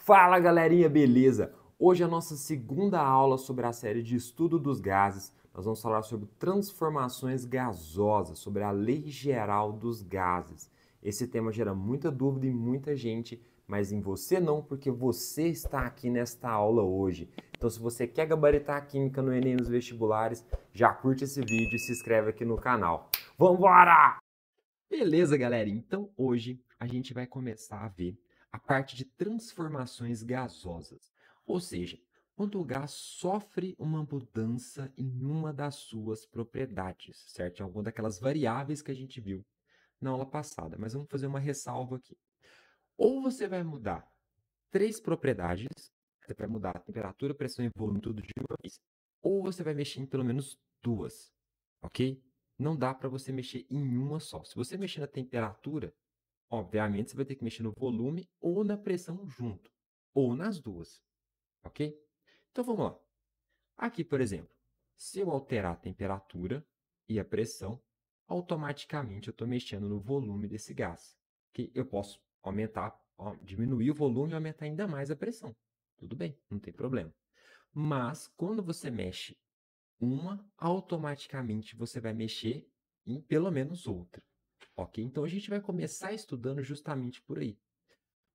Fala galerinha, beleza? Hoje é a nossa segunda aula sobre a série de estudo dos gases. Nós vamos falar sobre transformações gasosas, sobre a lei geral dos gases. Esse tema gera muita dúvida em muita gente, mas em você não, porque você está aqui nesta aula hoje. Então, se você quer gabaritar a química no Enem nos vestibulares, já curte esse vídeo e se inscreve aqui no canal. Vambora! Beleza, galera? Então, hoje a gente vai começar a ver a parte de transformações gasosas, ou seja, quando o gás sofre uma mudança em uma das suas propriedades, certo? Em alguma daquelas variáveis que a gente viu na aula passada, mas vamos fazer uma ressalva aqui. Ou você vai mudar três propriedades, você vai mudar a temperatura, pressão e volume tudo de uma vez, ou você vai mexer em pelo menos duas, ok? Não dá para você mexer em uma só. Se você mexer na temperatura, obviamente, você vai ter que mexer no volume ou na pressão junto, ou nas duas, ok? Então, vamos lá. Aqui, por exemplo, se eu alterar a temperatura e a pressão, automaticamente eu estou mexendo no volume desse gás. Que eu posso aumentar, diminuir o volume e aumentar ainda mais a pressão. Tudo bem, não tem problema. Mas, quando você mexe uma, automaticamente você vai mexer em pelo menos outra. Ok? Então, a gente vai começar estudando justamente por aí.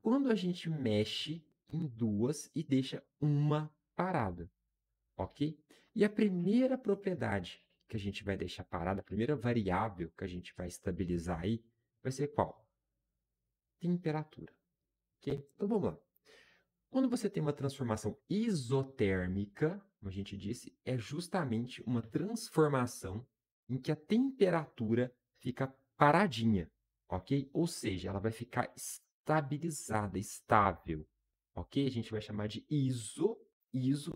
Quando a gente mexe em duas e deixa uma parada, ok? E a primeira propriedade que a gente vai deixar parada, a primeira variável que a gente vai estabilizar aí, vai ser qual? Temperatura, ok? Então, vamos lá. Quando você tem uma transformação isotérmica, como a gente disse, é justamente uma transformação em que a temperatura fica paradinha, ok? Ou seja, ela vai ficar estabilizada, estável, ok? A gente vai chamar de iso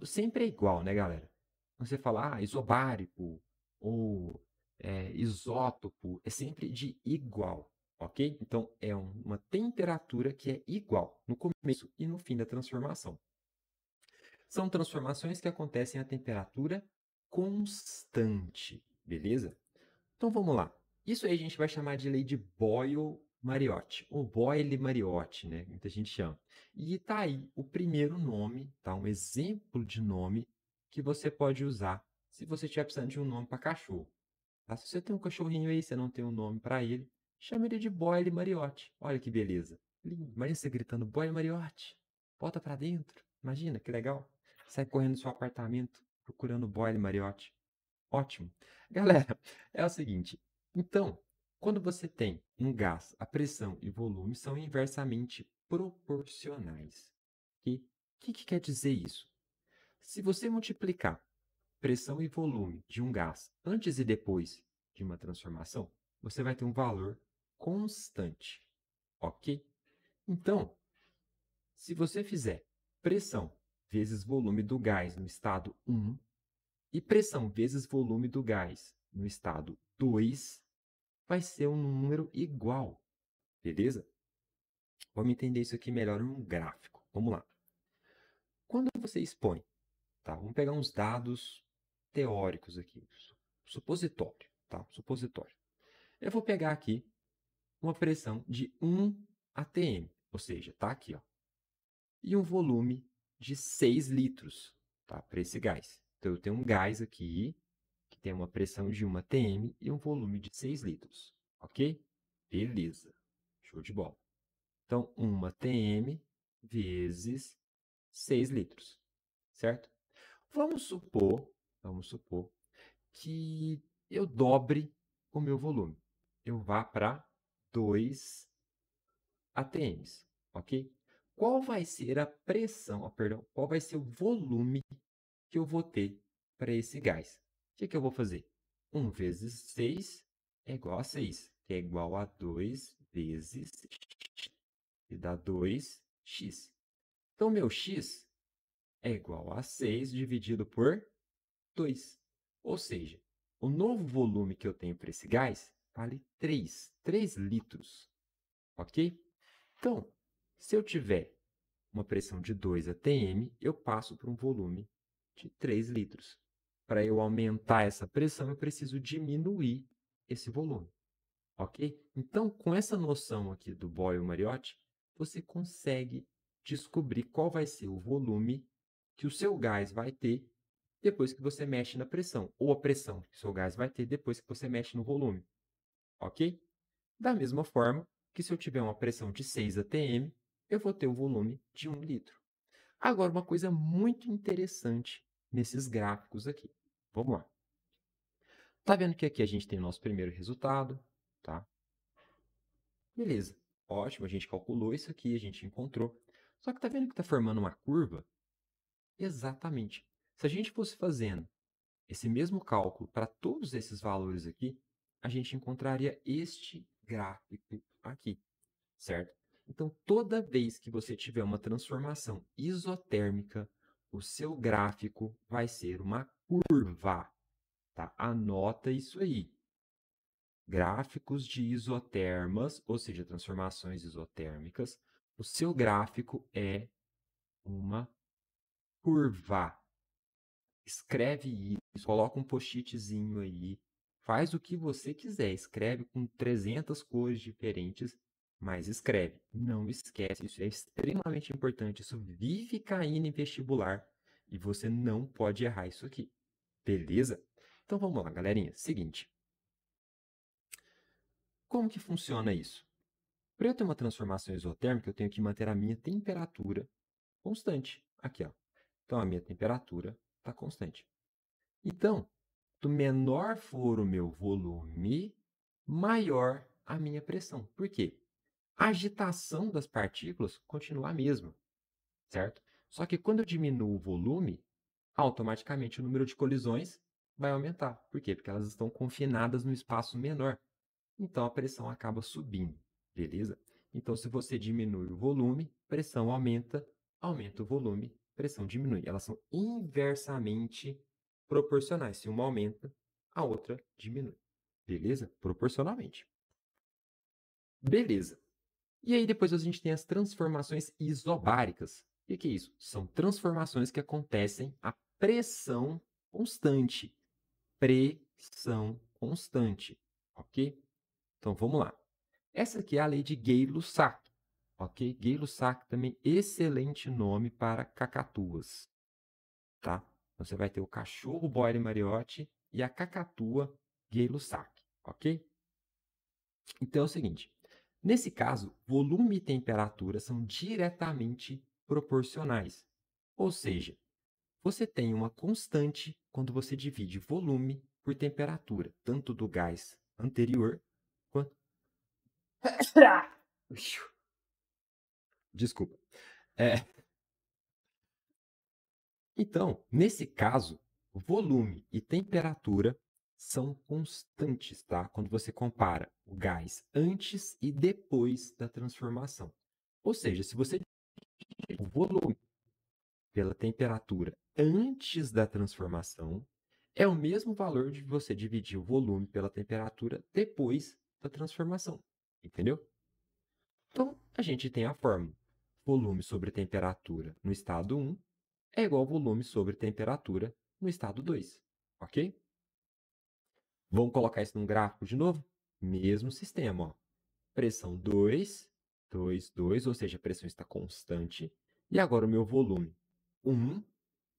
sempre é igual, né, galera? Quando você fala, isobárico ou isótopo, é sempre de igual, ok? Então, é uma temperatura que é igual no começo e no fim da transformação. São transformações que acontecem a temperatura constante, beleza? Então, vamos lá. Isso aí a gente vai chamar de lei de Boyle-Mariotti, ou Boyle-Mariotti, né? Muita gente chama. E tá aí o primeiro nome, tá? Um exemplo de nome que você pode usar se você estiver precisando de um nome para cachorro. Tá? Se você tem um cachorrinho aí, você não tem um nome para ele, chame ele de Boyle Mariotti. Olha que beleza. Lindo. Imagina você gritando, Boyle Mariotti, volta para dentro. Imagina, que legal. Sai correndo do seu apartamento procurando Boyle Mariotti. Ótimo. Galera, é o seguinte. Então, quando você tem um gás, a pressão e volume são inversamente proporcionais. E o que quer dizer isso? Se você multiplicar pressão e volume de um gás antes e depois de uma transformação, você vai ter um valor constante, ok? Então, se você fizer pressão vezes volume do gás no estado 1 e pressão vezes volume do gás no estado 2, vai ser um número igual, beleza? Vamos entender isso aqui melhor em um gráfico. Vamos lá. Quando você expõe, tá? Vamos pegar uns dados teóricos aqui, supositório, tá? Supositório. Eu vou pegar aqui uma pressão de 1 atm, ou seja, tá aqui, ó, e um volume de 6 litros, tá? Para esse gás. Então, eu tenho um gás aqui que tem uma pressão de 1 atm e um volume de 6 litros, ok? Beleza, show de bola. Então, 1 atm vezes 6 litros, certo? Vamos supor que eu dobre o meu volume. Eu vá para 2 atms, ok? Qual vai ser a pressão, perdão, qual vai ser o volume que eu vou ter para esse gás? O que eu vou fazer? 1 vezes 6 é igual a 6, que é igual a 2 vezes x, que dá 2x. Então, meu x é igual a 6 dividido por 2. Ou seja, o novo volume que eu tenho para esse gás vale 3 litros, ok? Então, se eu tiver uma pressão de 2 atm, eu passo para um volume de 3 litros. Para eu aumentar essa pressão, eu preciso diminuir esse volume, ok? Então, com essa noção aqui do Boyle-Mariotti, você consegue descobrir qual vai ser o volume que o seu gás vai ter depois que você mexe na pressão, ou a pressão que o seu gás vai ter depois que você mexe no volume, ok? Da mesma forma que se eu tiver uma pressão de 6 atm, eu vou ter o volume de 1 litro. Agora, uma coisa muito interessante nesses gráficos aqui. Vamos lá. Tá vendo que aqui a gente tem o nosso primeiro resultado, tá? Beleza, ótimo, a gente calculou isso aqui, a gente encontrou. Só que tá vendo que está formando uma curva? Exatamente. Se a gente fosse fazendo esse mesmo cálculo para todos esses valores aqui, a gente encontraria este gráfico aqui, certo? Então, toda vez que você tiver uma transformação isotérmica, o seu gráfico vai ser uma curva, tá? Anota isso aí. Gráficos de isotermas, ou seja, transformações isotérmicas, o seu gráfico é uma curva. Escreve isso, coloca um post-itzinho aí, faz o que você quiser, escreve com 300 cores diferentes, mas escreve. Não esquece, isso é extremamente importante, isso vive caindo em vestibular e você não pode errar isso aqui, beleza? Então vamos lá, galerinha, seguinte. Como que funciona isso? Para eu ter uma transformação isotérmica, eu tenho que manter a minha temperatura constante. Aqui, ó. Então, a minha temperatura está constante. Então, quanto menor for o meu volume, maior a minha pressão. Por quê? A agitação das partículas continua a mesma, certo? Só que quando eu diminuo o volume, automaticamente o número de colisões vai aumentar. Por quê? Porque elas estão confinadas no espaço menor. Então, a pressão acaba subindo, beleza? Então, se você diminui o volume, pressão aumenta, aumenta o volume, pressão diminui. Elas são inversamente proporcionais. Se uma aumenta, a outra diminui, beleza? Proporcionalmente. Beleza. E aí, depois a gente tem as transformações isobáricas. O que é isso? São transformações que acontecem a pressão constante. Pressão constante, ok? Então, vamos lá. Essa aqui é a lei de Gay-Lussac, ok? Gay-Lussac também excelente nome para cacatuas, tá? Então, você vai ter o cachorro Boyle-Mariotti e a cacatua Gay-Lussac, ok? Então, é o seguinte, nesse caso, volume e temperatura são diretamente proporcionais, ou seja, você tem uma constante quando você divide volume por temperatura, tanto do gás anterior quanto... Desculpa. Então, nesse caso, volume e temperatura são constantes, tá? Quando você compara o gás antes e depois da transformação. Ou seja, se você dividir o volume pela temperatura antes da transformação, é o mesmo valor de você dividir o volume pela temperatura depois da transformação. Entendeu? Então, a gente tem a fórmula. Volume sobre temperatura no estado 1 é igual ao volume sobre temperatura no estado 2, ok? Vamos colocar isso num gráfico de novo? Mesmo sistema, ó. Pressão 2, 2, 2, ou seja, a pressão está constante. E agora o meu volume 1,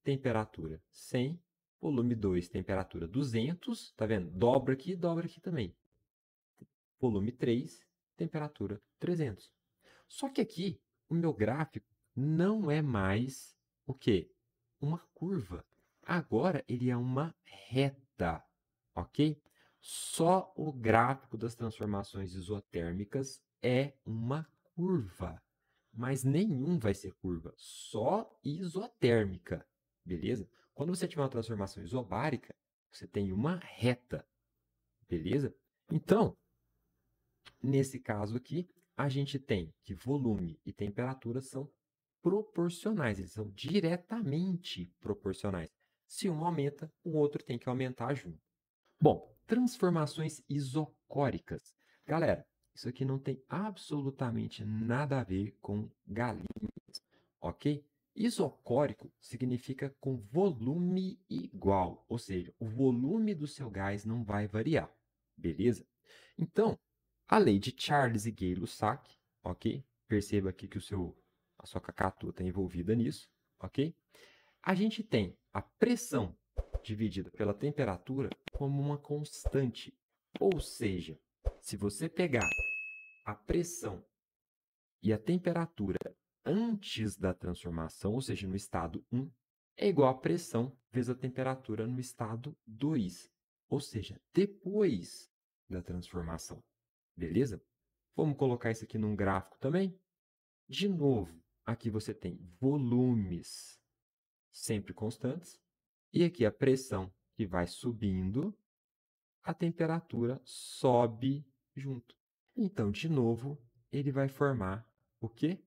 temperatura 100, volume 2, temperatura 200, tá vendo? Dobra aqui também. Volume 3, temperatura 300. Só que aqui, o meu gráfico não é mais o quê? Uma curva. Agora, ele é uma reta, ok? Só o gráfico das transformações isotérmicas é uma curva. Mas nenhum vai ser curva, só isotérmica, beleza? Quando você tiver uma transformação isobárica, você tem uma reta, beleza? Então, nesse caso aqui, a gente tem que volume e temperatura são proporcionais, eles são diretamente proporcionais. Se um aumenta, o outro tem que aumentar junto. Bom, transformações isocóricas. Galera, isso aqui não tem absolutamente nada a ver com galinhas, ok? Isocórico significa com volume igual, ou seja, o volume do seu gás não vai variar, beleza? Então, a lei de Charles e Gay-Lussac, ok? Perceba aqui que a sua cacatua está envolvida nisso, ok? A gente tem a pressão dividida pela temperatura como uma constante. Ou seja, se você pegar a pressão e a temperatura antes da transformação, ou seja, no estado 1, é igual a pressão vezes a temperatura no estado 2, ou seja, depois da transformação. Beleza? Vamos colocar isso aqui num gráfico também? De novo, aqui você tem volumes sempre constantes, e aqui a pressão que vai subindo, a temperatura sobe junto. Então, de novo, ele vai formar o quê?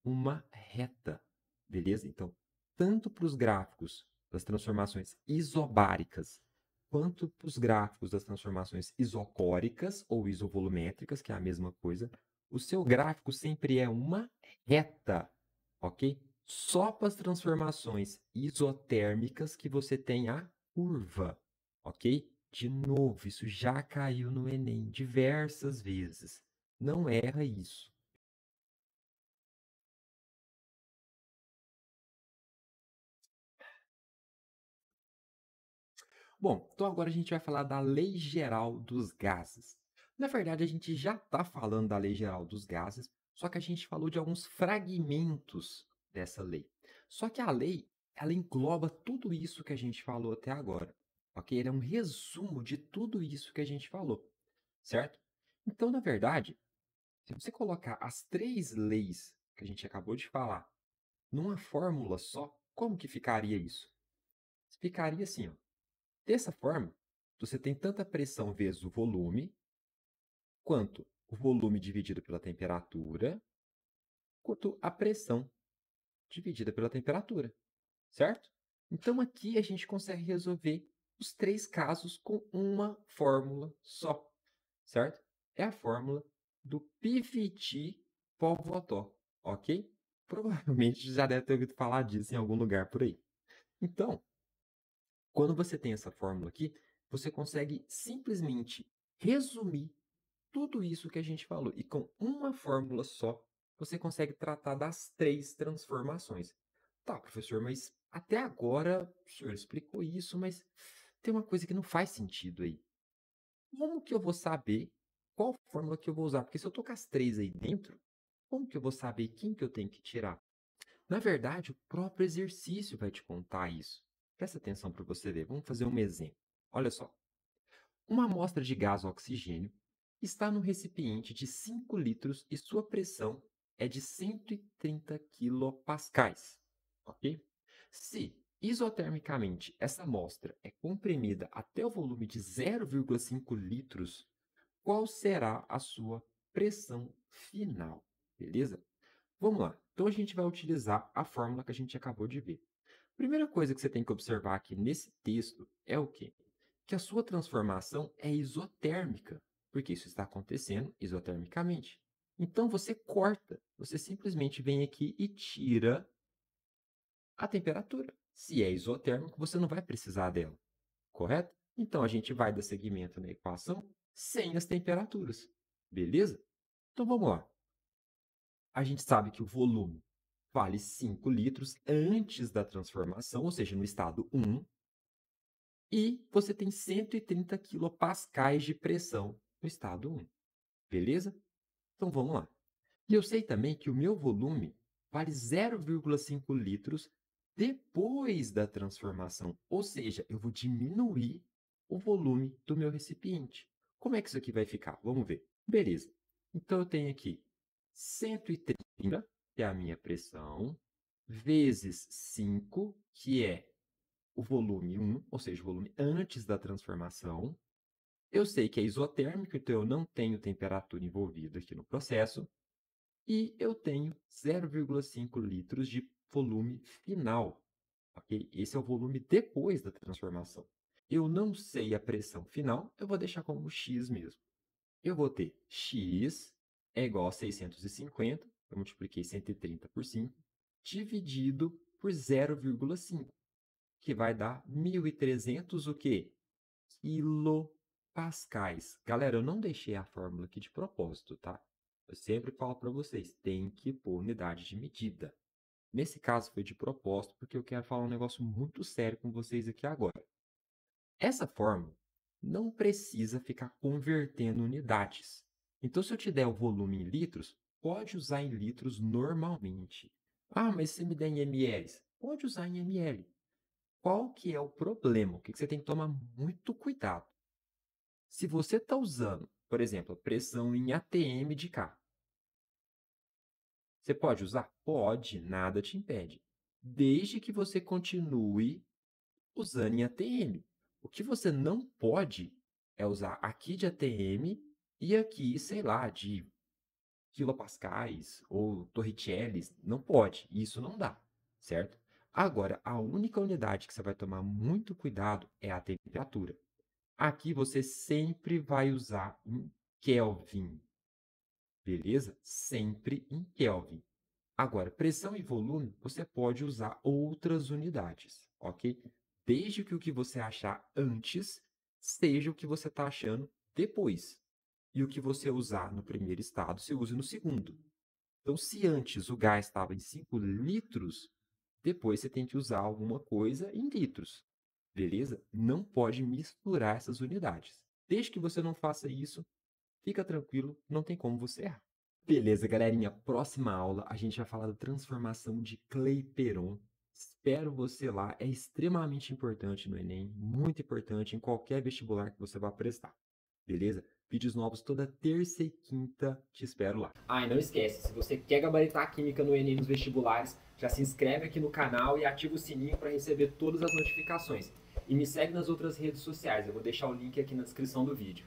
Uma reta, beleza? Então, tanto para os gráficos das transformações isobáricas, quanto para os gráficos das transformações isocóricas ou isovolumétricas, que é a mesma coisa, o seu gráfico sempre é uma reta, ok? Só para as transformações isotérmicas que você tem a curva, ok? De novo, isso já caiu no Enem diversas vezes. Não erra isso. Bom, então agora a gente vai falar da Lei Geral dos Gases. Na verdade, a gente já está falando da Lei Geral dos Gases, só que a gente falou de alguns fragmentos dessa lei. Só que a lei, ela engloba tudo isso que a gente falou até agora, ok? Ele é um resumo de tudo isso que a gente falou, certo? Então, na verdade, se você colocar as três leis que a gente acabou de falar numa fórmula só, como que ficaria isso? Ficaria assim, ó. Dessa forma, você tem tanta pressão vezes o volume, quanto o volume dividido pela temperatura, quanto a pressão dividida pela temperatura, certo? Então aqui a gente consegue resolver os três casos com uma fórmula só, certo? É a fórmula do Pivot-Poisson, ok? Provavelmente já deve ter ouvido falar disso em algum lugar por aí. Então, quando você tem essa fórmula aqui, você consegue simplesmente resumir tudo isso que a gente falou. E com uma fórmula só, você consegue tratar das três transformações. Tá, professor, mas até agora o senhor explicou isso, mas tem uma coisa que não faz sentido aí. Como que eu vou saber qual fórmula que eu vou usar? Porque se eu estou com as três aí dentro, como que eu vou saber quem que eu tenho que tirar? Na verdade, o próprio exercício vai te contar isso. Presta atenção para você ver. Vamos fazer um exemplo. Olha só. Uma amostra de gás oxigênio está num recipiente de 5 litros e sua pressão é de 130 quilopascais, ok? Se, isotermicamente, essa amostra é comprimida até o volume de 0,5 litros, qual será a sua pressão final? Beleza? Vamos lá. Então, a gente vai utilizar a fórmula que a gente acabou de ver. Primeira coisa que você tem que observar aqui nesse texto é o quê? Que a sua transformação é isotérmica, porque isso está acontecendo isotermicamente. Então, você corta, você simplesmente vem aqui e tira a temperatura. Se é isotérmico, você não vai precisar dela, correto? Então, a gente vai dar seguimento na equação sem as temperaturas, beleza? Então, vamos lá. A gente sabe que o volume vale 5 litros antes da transformação, ou seja, no estado 1, e você tem 130 quilopascais de pressão no estado 1, beleza? Então vamos lá. E eu sei também que o meu volume vale 0,5 litros depois da transformação, ou seja, eu vou diminuir o volume do meu recipiente. Como é que isso aqui vai ficar? Vamos ver. Beleza. Então eu tenho aqui 130, que é a minha pressão, vezes 5, que é o volume 1, ou seja, o volume antes da transformação. Eu sei que é isotérmico, então eu não tenho temperatura envolvida aqui no processo. E eu tenho 0,5 litros de volume final. Ok? Esse é o volume depois da transformação. Eu não sei a pressão final, eu vou deixar como x mesmo. Eu vou ter x é igual a 650, eu multipliquei 130 por 5, dividido por 0,5, que vai dar 1.300 o quê? Quilopascais. Galera, eu não deixei a fórmula aqui de propósito, tá? Eu sempre falo para vocês, tem que pôr unidade de medida. Nesse caso foi de propósito, porque eu quero falar um negócio muito sério com vocês aqui agora. Essa fórmula não precisa ficar convertendo unidades. Então, se eu te der o volume em litros, pode usar em litros normalmente. Ah, mas se me der em ml? Pode usar em ml. Qual que é o problema? O que você tem que tomar muito cuidado. Se você está usando, por exemplo, a pressão em atm de carro, você pode usar? Pode, nada te impede. Desde que você continue usando em ATM. O que você não pode é usar aqui de ATM e aqui, sei lá, de kilopascais ou torricellis. Não pode, isso não dá, certo? Agora, a única unidade que você vai tomar muito cuidado é a temperatura. Aqui você sempre vai usar em Kelvin, beleza? Sempre em Kelvin. Agora, pressão e volume, você pode usar outras unidades, ok? Desde que o que você achar antes seja o que você está achando depois. E o que você usar no primeiro estado, você use no segundo. Então, se antes o gás estava em 5 litros, depois você tem que usar alguma coisa em litros, beleza? Não pode misturar essas unidades. Desde que você não faça isso, fica tranquilo, não tem como você errar. Beleza, galerinha. Próxima aula a gente vai falar da transformação de Clapeyron. Espero você lá. É extremamente importante no Enem, muito importante em qualquer vestibular que você vá prestar. Beleza? Vídeos novos toda terça e quinta. Te espero lá. Ah, e não esquece, se você quer gabaritar a química no Enem nos vestibulares, já se inscreve aqui no canal e ativa o sininho para receber todas as notificações. E me segue nas outras redes sociais. Eu vou deixar o link aqui na descrição do vídeo.